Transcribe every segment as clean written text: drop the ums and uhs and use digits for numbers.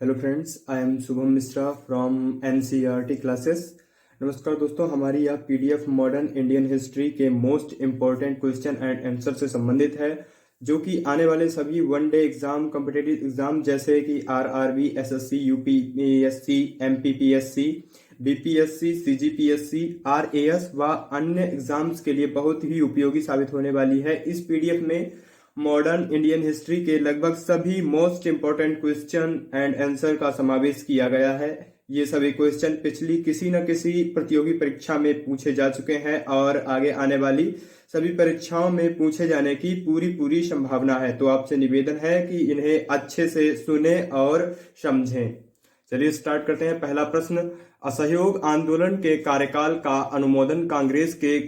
Hello friends, I am Shubham Mishra from NCERT classes. नमस्कार दोस्तों, हमारी यह पीडीएफ मॉडर्न इंडियन हिस्ट्री के most important question and answer से संबंधित है, जो कि आने वाले सभी one day exam, competitive exam जैसे कि RRB, SSC, UPSC, MPPSC, BPSC, CGPSC, RAS व अन्य एग्जाम्स के लिए बहुत ही उपयोगी साबित होने वाली है। इस पीडीएफ में मॉडर्न इंडियन हिस्ट्री के लगभग सभी most important question and answer का समावेश किया गया है। ये सभी क्वेश्चन पिछली किसी न किसी प्रतियोगी परीक्षा में पूछे जा चुके हैं और आगे आने वाली सभी परीक्षाओं में पूछे जाने की पूरी संभावना है। तो आपसे निवेदन है कि इन्हें अच्छे से सुने और समझें। चलिए स्टार्ट करते हैं। पहला प्रश्न, असहयोग आंदोलन के कार्यकाल का अनुमोदन कांग्रेस के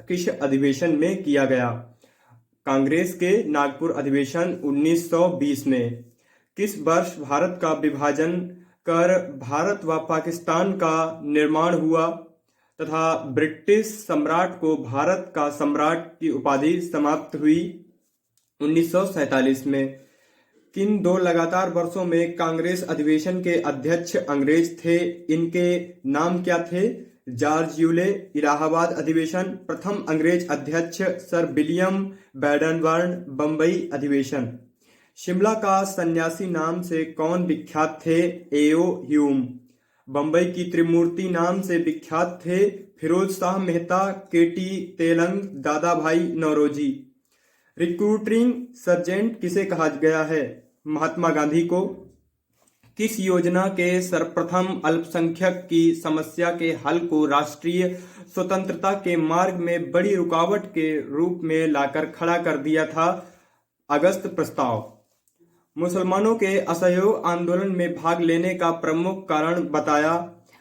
किस अधिवेशन में किया गया? कांग्रेस के नागपुर अधिवेशन 1920 में। किस वर्ष भारत का विभाजन कर भारत व पाकिस्तान का निर्माण हुआ तथा ब्रिटिश सम्राट को भारत का सम्राट की उपाधि समाप्त हुई? 1947 में। किन दो लगातार वर्षों में कांग्रेस अधिवेशन के अध्यक्ष अंग्रेज थे? इनके नाम क्या थे? George Yule. इलाहाबाद अधिवेशन। प्रथम अंग्रेज अध्यक्ष सर विलियम बैडनबर्न। बंबई अधिवेशन। शिमला का सन्यासी नाम से कौन विख्यात थे? एओ ह्यूम। बंबई की त्रिमूर्ति नाम से विख्यात थे फिरोज शाह मेहता, केटी तेलंग, दादा भाई नौरोजी। रिक्रूटिंग सर्जेंट किसे कहा गया है? महात्मा गांधी को। किस योजना के सर्वप्रथम अल्पसंख्यक की समस्या के हल को राष्ट्रीय स्वतंत्रता के मार्ग में बड़ी रुकावट के रूप में लाकर खड़ा कर दिया था? अगस्त प्रस्ताव। मुसलमानों के असहयोग आंदोलन में भाग लेने का प्रमुख कारण बताया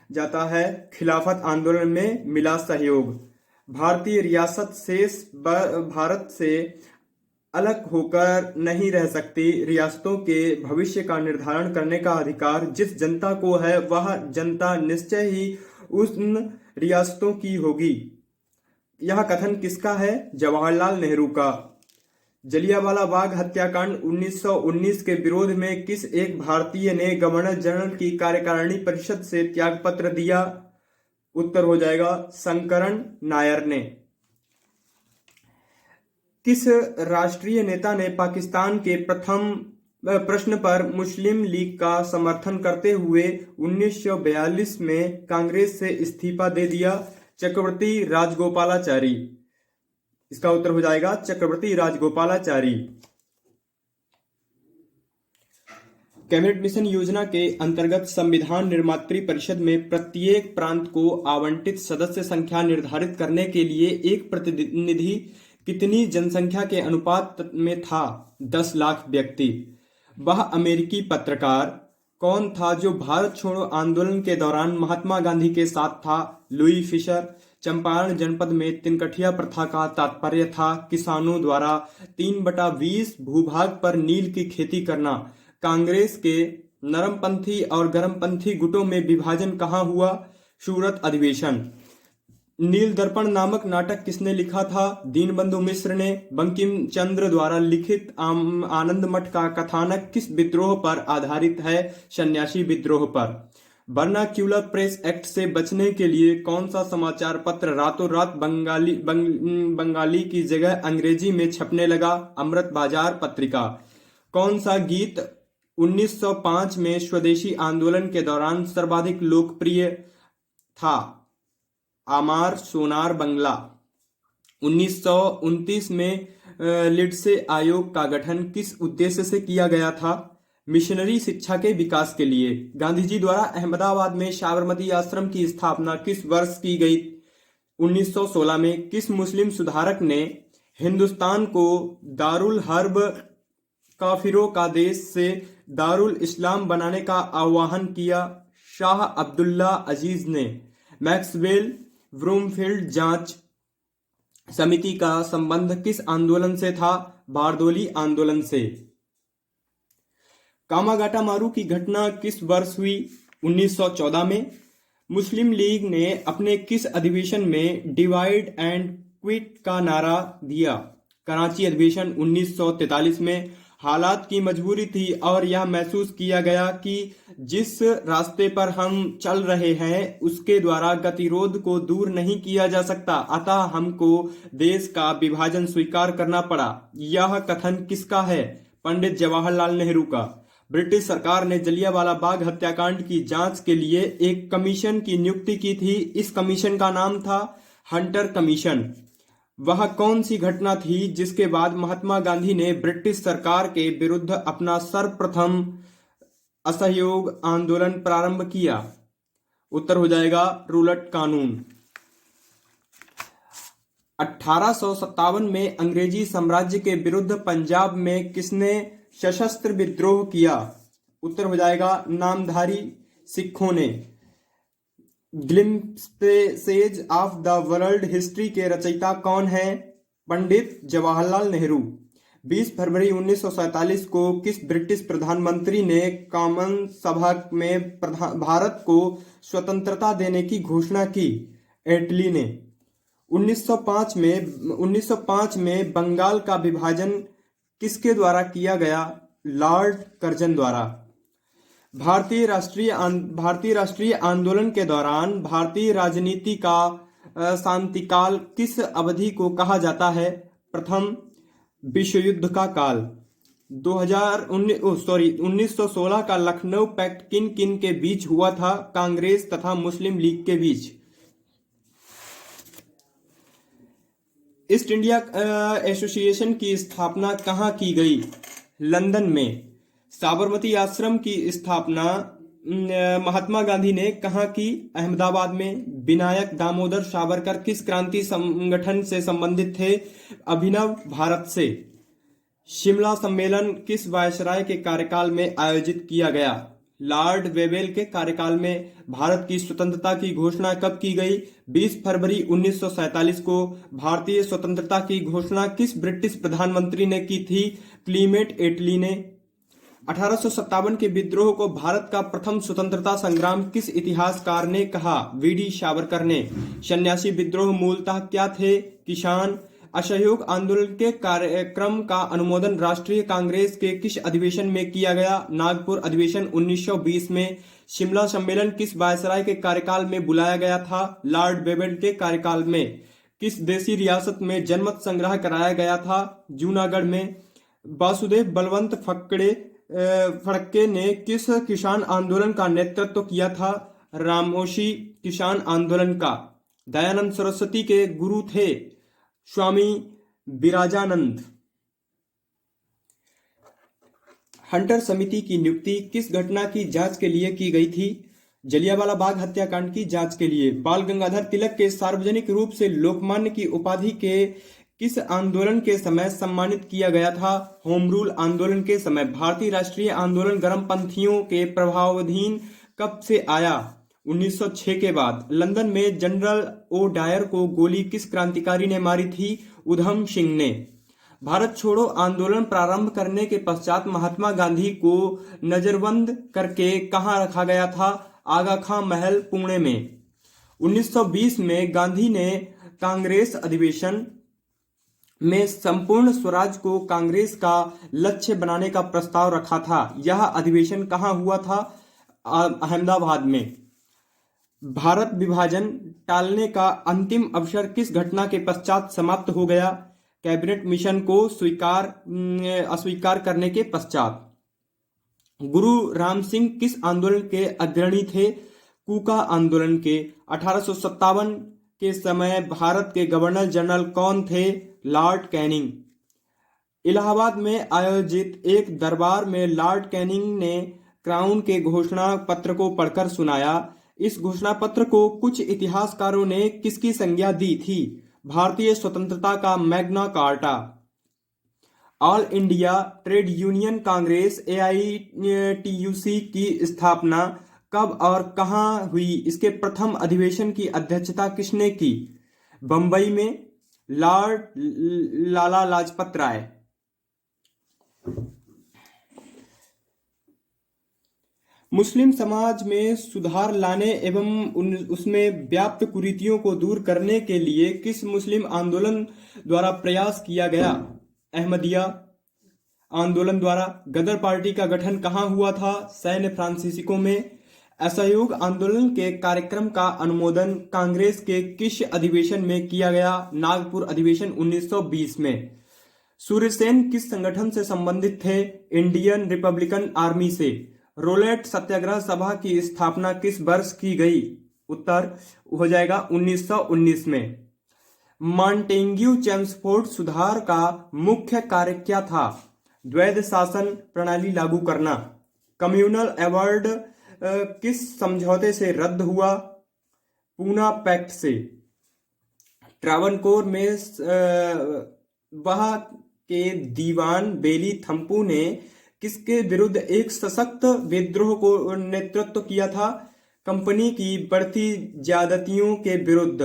जाता है खिलाफत आंदोलन में मिला सहयोग। भारतीय रियासत शेष भारत से अलग होकर नहीं रह सकती। रियासतों के भविष्य का निर्धारण करने का अधिकार जिस जनता को है, वह जनता निश्चय ही उन रियासतों की होगी। यह कथन किसका है? जवाहरलाल नेहरू का। जलियांवाला बाग हत्याकांड 1919 के विरोध में किस एक भारतीय ने गवर्नर जनरल की कार्यकारिणी परिषद से त्यागपत्र दिया? उत्तर हो जाएगा शंकरन नायर ने। किस राष्ट्रीय नेता ने पाकिस्तान के प्रथम प्रश्न पर मुस्लिम लीग का समर्थन करते हुए 1942 में कांग्रेस से इस्तीफा दे दिया? चक्रवर्ती राजगोपालाचारी। इसका उत्तर हो जाएगा चक्रवर्ती राजगोपालाचारी। कैबिनेट मिशन योजना के अंतर्गत संविधान निर्मात्री परिषद में प्रत्येक प्रांत को आवंटित सदस्य संख्या निर्धारित करने के लिए एक प्रतिनिधि कितनी जनसंख्या के अनुपात में था? 10 लाख व्यक्ति। वह अमेरिकी पत्रकार कौन था जो भारत छोड़ो आंदोलन के दौरान महात्मा गांधी के साथ था? Louis Fischer. चंपारण जनपद में तिनकठिया प्रथा का तात्पर्य था किसानों द्वारा 3/20 भूभाग पर नील की खेती करना। कांग्रेस के नरमपंथी और गरमपंथी गुटों में विभाजन कहाँ हुआ? सूरत अधिवेशन। नील दर्पण नामक नाटक किसने लिखा था? दीनबंधु मिश्र ने। बंकिम चंद्र द्वारा लिखित आनंद मठ का कथानक किस विद्रोह पर आधारित है? सन्यासी विद्रोह पर। वर्नाक्यूलर प्रेस एक्ट से बचने के लिए कौन सा समाचार पत्र रातों रात बंगाली की जगह अंग्रेजी में छपने लगा? अमृत बाजार पत्रिका। कौन सा गीत 1905 में स्वदेशी आंदोलन के दौरान सर्वाधिक लोकप्रिय था? आमार सोनार बंगला। 1929 में लिंडसे आयोग का गठन किस उद्देश्य से किया गया था? मिशनरी शिक्षा के विकास के लिए। गांधी जी द्वारा अहमदाबाद में साबरमती आश्रम की स्थापना किस वर्ष की गई? 1916 में। किस मुस्लिम सुधारक ने हिंदुस्तान को दारुल हर्ब, काफिरों का देश से दारुल इस्लाम बनाने का आह्वान किया? शाह अब्दुल्ला अजीज ने। मैक्सवेल ब्रूमफील्ड जांच समिति का संबंध किस आंदोलन से था? बारदोली आंदोलन से। कामागाटामारू की घटना किस वर्ष हुई? 1914 में। मुस्लिम लीग ने अपने किस अधिवेशन में डिवाइड एंड क्विट का नारा दिया? कराची अधिवेशन 1943 में। हालात की मजबूरी थी और यह महसूस किया गया कि जिस रास्ते पर हम चल रहे हैं उसके द्वारा गतिरोध को दूर नहीं किया जा सकता, अतः हमको देश का विभाजन स्वीकार करना पड़ा। यह कथन किसका है? पंडित जवाहरलाल नेहरू का। ब्रिटिश सरकार ने जलियांवाला बाग हत्याकांड की जांच के लिए एक कमीशन की नियुक्ति की थी। इस कमीशन का नाम था हंटर कमीशन। वह कौन सी घटना थी जिसके बाद महात्मा गांधी ने ब्रिटिश सरकार के विरुद्ध अपना सर्वप्रथम असहयोग आंदोलन प्रारंभ किया? उत्तर हो जाएगा रूलट कानून। 1857 में अंग्रेजी साम्राज्य के विरुद्ध पंजाब में किसने सशस्त्र विद्रोह किया? उत्तर हो जाएगा नामधारी सिखों ने। Glimpses of the world history के रचयिता कौन है? पंडित जवाहरलाल नेहरू। 20 फरवरी 1947 को किस ब्रिटिश प्रधानमंत्री ने कॉमन सभा में भारत को स्वतंत्रता देने की घोषणा की? एटली ने। 1905 में बंगाल का विभाजन किसके द्वारा किया गया? लॉर्ड कर्जन द्वारा। भारतीय राष्ट्रीय आंदोलन के दौरान भारतीय राजनीति का शांतिकाल किस अवधि को कहा जाता है? प्रथम विश्व युद्ध का काल। 1916 का लखनऊ पैक्ट किन किन के बीच हुआ था? कांग्रेस तथा मुस्लिम लीग के बीच। ईस्ट इंडिया एसोसिएशन की स्थापना कहाँ की गई? लंदन में। साबरमती आश्रम की स्थापना महात्मा गांधी ने कहाँ की? अहमदाबाद में। विनायक दामोदर सावरकर किस क्रांति संगठन से संबंधित थे? अभिनव भारत से। शिमला सम्मेलन किस वायसराय के कार्यकाल में आयोजित किया गया? लॉर्ड वेवेल के कार्यकाल में। भारत की स्वतंत्रता की घोषणा कब की गई? 20 फरवरी 1947 को। भारतीय स्वतंत्रता की घोषणा किस ब्रिटिश प्रधानमंत्री ने की थी? क्लीमेंट एटली ने। 1857 के विद्रोह को भारत का प्रथम स्वतंत्रता संग्राम किस इतिहासकार ने कहा? वीडी सावरकर ने। सन्यासी विद्रोह मूलतः क्या थे? किसान। असहयोग आंदोलन के कार्यक्रम का अनुमोदन राष्ट्रीय कांग्रेस के किस अधिवेशन में किया गया? नागपुर अधिवेशन 1920 में। शिमला सम्मेलन किस वायसराय के कार्यकाल में बुलाया गया था? लॉर्ड वेवेल के कार्यकाल में। किस देसी रियासत में जनमत संग्रह कराया गया था? जूनागढ़ में। वासुदेव बलवंत फड़के ने किस किसान आंदोलन का नेतृत्व किया था? रामोशी किसान आंदोलन का। दयानंद सरस्वती के गुरु थे स्वामी विराजानंद। हंटर समिति की नियुक्ति किस घटना की जांच के लिए की गई थी? जलियांवाला बाग हत्याकांड की जांच के लिए। बाल गंगाधर तिलक के सार्वजनिक रूप से लोकमान्य की उपाधि के किस आंदोलन के समय सम्मानित किया गया था? होम रूल आंदोलन के समय। भारतीय राष्ट्रीय आंदोलन गर्मपंथियों के प्रभावाधीन कब से आया? 1906 के बाद। लंदन में जनरल ओ डायर को गोली किस क्रांतिकारी ने मारी थी? उधम सिंह ने। भारत छोड़ो आंदोलन प्रारंभ करने के पश्चात महात्मा गांधी को नजरबंद करके कहां रखा गया था? आगा खां महल, पुणे में। 1920 में गांधी ने कांग्रेस अधिवेशन में संपूर्ण स्वराज को कांग्रेस का लक्ष्य बनाने का प्रस्ताव रखा था। यह अधिवेशन कहां हुआ था? अहमदाबाद में। भारत विभाजन टालने का अंतिम अवसर किस घटना के पश्चात समाप्त हो गया? कैबिनेट मिशन को अस्वीकार करने के पश्चात। गुरु राम सिंह किस आंदोलन के अग्रणी थे? कूका आंदोलन के। 1857 के समय भारत के गवर्नर जनरल कौन थे? Lord Canning. इलाहाबाद में आयोजित एक दरबार में लॉर्ड कैनिंग ने क्राउन के घोषणा पत्र को पढ़कर सुनाया। इस घोषणा पत्र को कुछ इतिहासकारों ने किसकी संज्ञा दी थी? भारतीय स्वतंत्रता का Magna carta. All India trade union Congress AITUC की स्थापना कब और कहां हुई? इसके प्रथम अधिवेशन की अध्यक्षता किसने की? बंबई में। लॉर्ड लाला लाजपत राय। मुस्लिम समाज में सुधार लाने एवं उसमें व्याप्त कुरीतियों को दूर करने के लिए किस मुस्लिम आंदोलन द्वारा प्रयास किया गया? अहमदिया आंदोलन द्वारा। गदर पार्टी का गठन कहाँ हुआ था? सैन फ्रांसिस्को में। असहयोग आंदोलन के कार्यक्रम का अनुमोदन कांग्रेस के किस अधिवेशन में किया गया? नागपुर अधिवेशन 1920 में। सूर्यसेन किस संगठन से संबंधित थे? इंडियन रिपब्लिकन आर्मी से। रोलेट सत्याग्रह सभा की स्थापना किस वर्ष की गई? उत्तर हो जाएगा 1919 में। मॉन्टेग्यू चेम्सफोर्ड सुधार का मुख्य कार्य क्या था? द्वैध शासन प्रणाली लागू करना। कम्युनल अवार्ड किस समझौते से रद्द हुआ? पूना पैक्ट से। ट्रावनकोर में वह के दीवान बेली थम्पू ने किसके विरुद्ध एक सशक्त विद्रोह को नेतृत्व किया था? कंपनी की बढ़ती ज्यादतियों के विरुद्ध।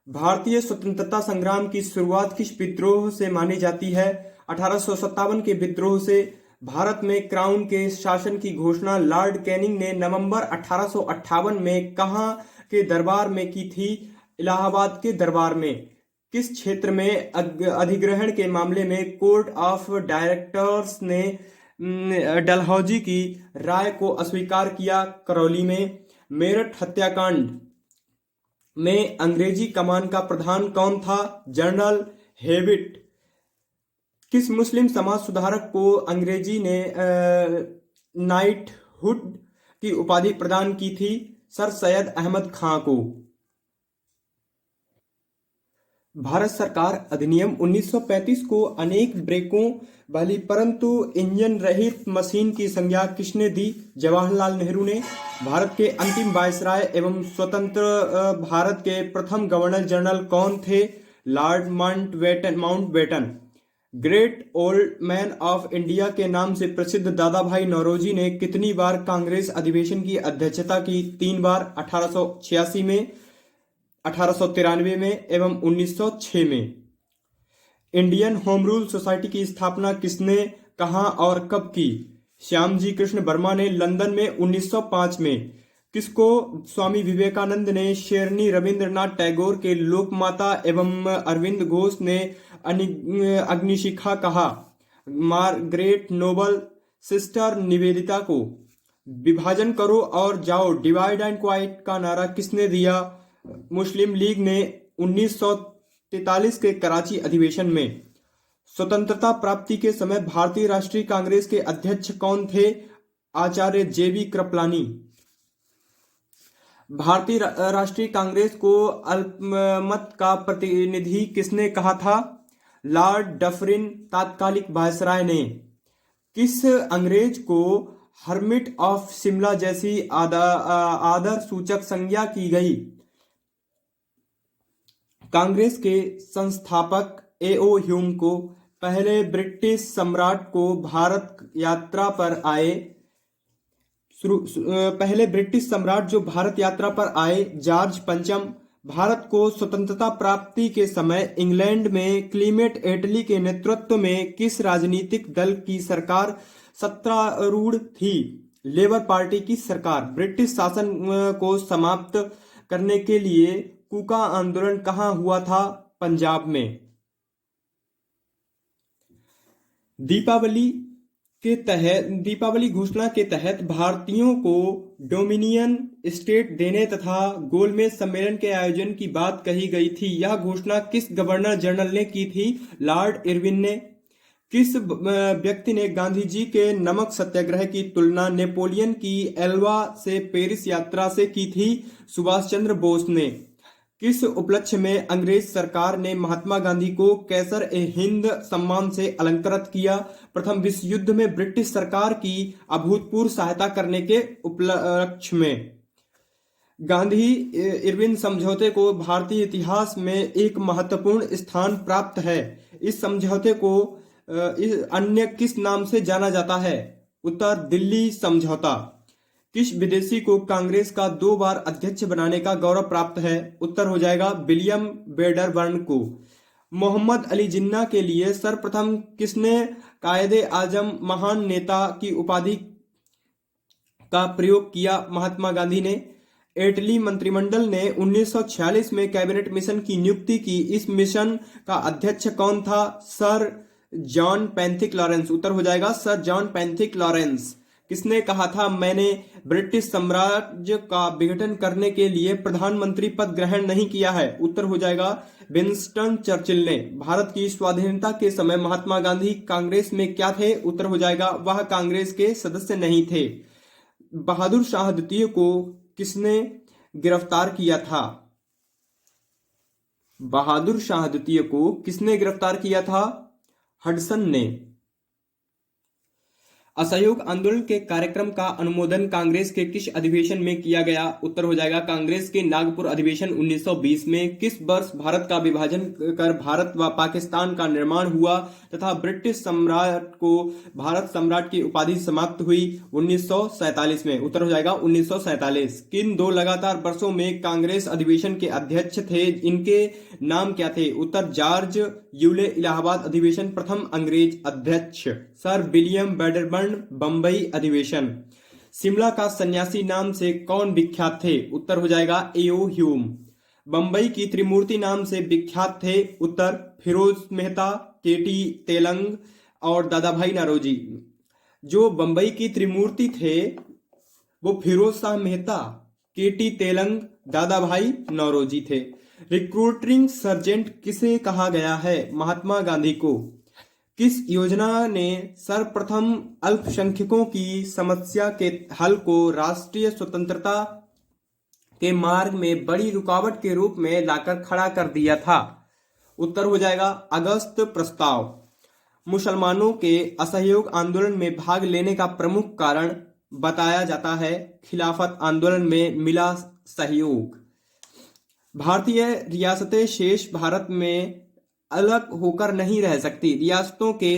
भारतीय स्वतंत्रता संग्राम की शुरुआत किस विद्रोह से मानी जाती है? 1857 के विद्रोह से। भारत में क्राउन के शासन की घोषणा लॉर्ड कैनिंग ने नवंबर 1858 में कहाँ के दरबार में की थी? इलाहाबाद के दरबार में। किस क्षेत्र में अधिग्रहण के मामले में कोर्ट ऑफ डायरेक्टर्स ने डलहौजी की राय को अस्वीकार किया? करौली में। मेरठ हत्याकांड में अंग्रेजी कमान का प्रधान कौन था? General Hewitt. किस मुस्लिम समाज सुधारक को अंग्रेजी ने नाइटहुड की उपाधि प्रदान की थी? सर सैयद अहमद खां को। भारत सरकार अधिनियम 1935 को अनेक ब्रेकों वाली परंतु इंजन रहित मशीन की संज्ञा किसने दी? जवाहरलाल नेहरू ने। भारत के अंतिम वायसराय एवं स्वतंत्र भारत के प्रथम गवर्नर जनरल कौन थे? Lord Mountbatten. Great old man of India के नाम से प्रसिद्ध दादा भाई नौरोजी ने कितनी बार कांग्रेस अधिवेशन की अध्यक्षता की? 3 बार। 1886 में, 1893 में एवं 1906 में। इंडियन होम रूल सोसाइटी की स्थापना किसने, कहां और कब की? श्यामजी कृष्ण वर्मा ने लंदन में 1905 में। किसको स्वामी विवेकानंद ने शेरनी रविंद्रनाथ टैगोर के लोकमाता एवं अरविंद घोष ने अग्निशिखा कहा? Margaret Noble. सिस्टर निवेदिता को विभाजन करो और जाओ डिवाइड एंड क्वाइट का नारा किसने दिया? मुस्लिम लीग ने 1943 के कराची अधिवेशन में। स्वतंत्रता प्राप्ति के समय भारतीय राष्ट्रीय कांग्रेस के अध्यक्ष कौन थे? आचार्य जेबी कृपलानी। भारतीय राष्ट्रीय कांग्रेस को अल्पमत का प्रतिनिधि किसने कहा था? लॉर्ड डफरिन, तात्कालिक वायसराय ने। किस अंग्रेज को हर्मिट ऑफ शिमला जैसी आदर सूचक संज्ञा की गई? कांग्रेस के संस्थापक A.O. ह्यूम को। पहले ब्रिटिश सम्राट को भारत यात्रा पर आए पहले ब्रिटिश सम्राट जो भारत यात्रा पर आए, जॉर्ज पंचम। भारत को स्वतंत्रता प्राप्ति के समय इंग्लैंड में क्लीमेट एटली के नेतृत्व में किस राजनीतिक दल की सरकार सत्तारूढ़ थी? लेबर पार्टी की सरकार। ब्रिटिश शासन को समाप्त करने के लिए कूका आंदोलन कहाँ हुआ था? पंजाब में। दीपावली घोषणा के तहत भारतीयों को डोमिनियन स्टेट देने तथा गोलमेज सम्मेलन के आयोजन की बात कही गई थी। यह घोषणा किस गवर्नर जनरल ने की थी? लॉर्ड इरविन ने। किस व्यक्ति ने गांधी जी के नमक सत्याग्रह की तुलना नेपोलियन की एल्वा से पेरिस यात्रा से की थी? सुभाष चंद्र बोस ने। किस उपलक्ष्य में अंग्रेज सरकार ने महात्मा गांधी को कैसर-ए-हिंद सम्मान से अलंकृत किया? प्रथम विश्व युद्ध में ब्रिटिश सरकार की अभूतपूर्व सहायता करने के उपलक्ष्य में। गांधी इरविन समझौते को भारतीय इतिहास में एक महत्वपूर्ण स्थान प्राप्त है। इस समझौते को अन्य किस नाम से जाना जाता है? उत्तर दिल्ली समझौता। किस विदेशी को कांग्रेस का 2 बार अध्यक्ष बनाने का गौरव प्राप्त है? उत्तर हो जाएगा विलियम वेडरबर्न को। मोहम्मद अली जिन्ना के लिए सर्वप्रथम किसने कायदे आजम महान नेता की उपाधि का प्रयोग किया? महात्मा गांधी ने। एटली मंत्रिमंडल ने 1946 में कैबिनेट मिशन की नियुक्ति की। इस मिशन का अध्यक्ष कौन था? Sir John Pethick Lawrence. उत्तर हो जाएगा सर जॉन पैंथिक लॉरेंस। किसने कहा था मैंने ब्रिटिश साम्राज्य का विघटन करने के लिए प्रधानमंत्री पद ग्रहण नहीं किया है? उत्तर हो जाएगा विंस्टन चर्चिल ने। भारत की स्वाधीनता के समय महात्मा गांधी कांग्रेस में क्या थे? उत्तर हो जाएगा वह कांग्रेस के सदस्य नहीं थे। बहादुर शाह द्वितीय को किसने गिरफ्तार किया था? बहादुर शाह द्वितीय को किसने गिरफ्तार किया था? हडसन ने। असहयोग आंदोलन के कार्यक्रम का अनुमोदन कांग्रेस के किस अधिवेशन में किया गया? उत्तर हो जाएगा कांग्रेस के नागपुर अधिवेशन 1920 में। किस वर्ष भारत का विभाजन कर भारत व पाकिस्तान का निर्माण हुआ तथा ब्रिटिश सम्राट को भारत सम्राट की उपाधि समाप्त हुई? 1947 में। उत्तर हो जाएगा 1947। किन 2 लगातार वर्षों में कांग्रेस अधिवेशन के अध्यक्ष थे? इनके नाम क्या थे? उत्तर जॉर्ज यूले इलाहाबाद अधिवेशन प्रथम अंग्रेज अध्यक्ष। सर विलियम बेडरबर्न बंबई अधिवेशन। शिमला का सन्यासी नाम से कौन विख्यात थे? उत्तर हो जाएगा एओ ह्यूम। बंबई की त्रिमूर्ति नाम से विख्यात थे? उत्तर फिरोज मेहता, केटी तेलंग और दादा भाई नौरोजी। जो बंबई की त्रिमूर्ति थे वो फिरोज शाह मेहता, केटी तेलंग, दादा भाई नौरोजी थे। रिक्रूटिंग सर्जेंट किसे कहा गया है? महात्मा गांधी को। किस योजना ने सर्वप्रथम अल्पसंख्यकों की समस्या के हल को राष्ट्रीय स्वतंत्रता के मार्ग में बड़ी रुकावट के रूप में लाकर खड़ा कर दिया था? उत्तर हो जाएगा अगस्त प्रस्ताव। मुसलमानों के असहयोग आंदोलन में भाग लेने का प्रमुख कारण बताया जाता है खिलाफत आंदोलन में मिला सहयोग। भारतीय रियासतें शेष भारत में अलग होकर नहीं रह सकती। रियासतों के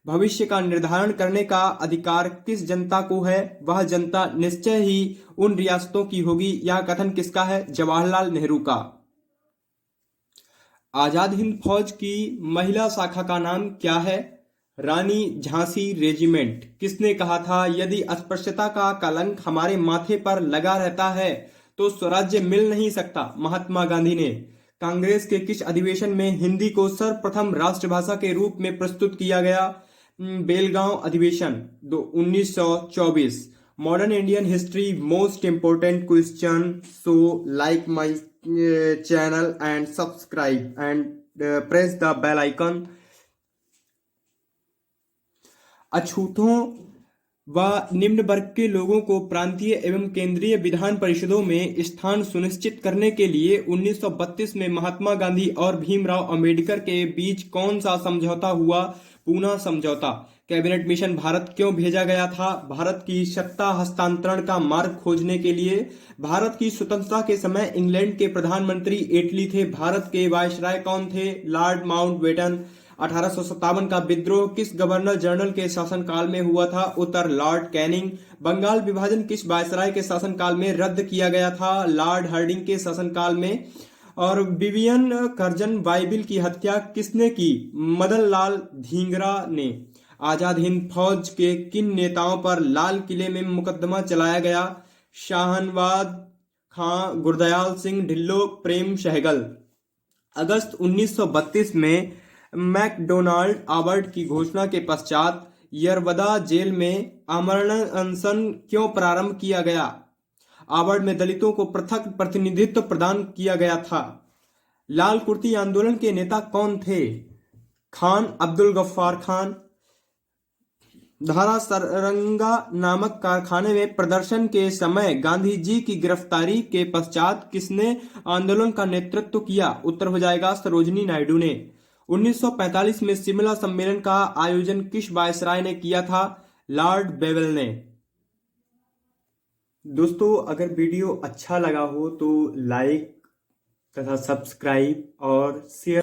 भविष्य का निर्धारण करने का अधिकार किस जनता को है? वह जनता निश्चय ही उन रियासतों की होगी। यह कथन किसका है? जवाहरलाल नेहरू का। आजाद हिंद फौज की महिला शाखा का नाम क्या है? रानी झांसी रेजिमेंट। किसने कहा था यदि अस्पृश्यता का कलंक हमारे माथे पर लगा रहता है तो स्वराज्य मिल नहीं सकता? महात्मा गांधी ने। कांग्रेस के किस अधिवेशन में हिंदी को सर्वप्रथम राष्ट्रभाषा के रूप में प्रस्तुत किया गया? बेलगांव अधिवेशन 1924। Modern Indian history most important question, so like my channel and subscribe and press the bell icon. अछूतों व निम्न वर्ग के लोगों को प्रांतीय एवं केंद्रीय विधान परिषदों में स्थान सुनिश्चित करने के लिए 1932 में महात्मा गांधी और भीमराव अंबेडकर के बीच कौन सा समझौता हुआ? पूना समझौता। कैबिनेट मिशन भारत क्यों भेजा गया था? भारत की सत्ता हस्तांतरण का मार्ग खोजने के लिए। भारत की स्वतंत्रता के समय इंग्लैंड के प्रधानमंत्री एटली थे। भारत के वायसराय कौन थे? Lord Mountbatten. 1857 का विद्रोह किस गवर्नर जनरल के शासनकाल में हुआ था? उत्तर लॉर्ड कैनिंग। बंगाल विभाजन किस वायसराय के शासनकाल में रद्द किया गया था? लॉर्ड हार्डिंग के शासनकाल में। और विवियन कर्जन बाइबिल की हत्या किसने की? मदन लाल धींगरा ने। आजाद हिंद फौज के किन नेताओं पर लाल किले में मुकदमा चलाया गया? शाहनवाज खां, गुरदयाल सिंह ढिल्लो, प्रेम सहगल। अगस्त 1932 में मैकडोनाल्ड अवार्ड की घोषणा के पश्चात यरवदा जेल में आमरण अनशन क्यों प्रारंभ किया गया? अवार्ड में दलितों को पृथक प्रतिनिधित्व प्रदान किया गया था। लाल कुर्ती आंदोलन के नेता कौन थे? खान अब्दुल गफ्फार खान। धारा सरंगा नामक कारखाने में प्रदर्शन के समय गांधी जी की गिरफ्तारी के पश्चात किसने आंदोलन का नेतृत्व किया? उत्तर हो जाएगा सरोजिनी नायडू ने। 1945 में शिमला सम्मेलन का आयोजन किस वायसराय ने किया था? लॉर्ड बेवेल ने। दोस्तों अगर वीडियो अच्छा लगा हो तो लाइक तथा सब्सक्राइब और शेयर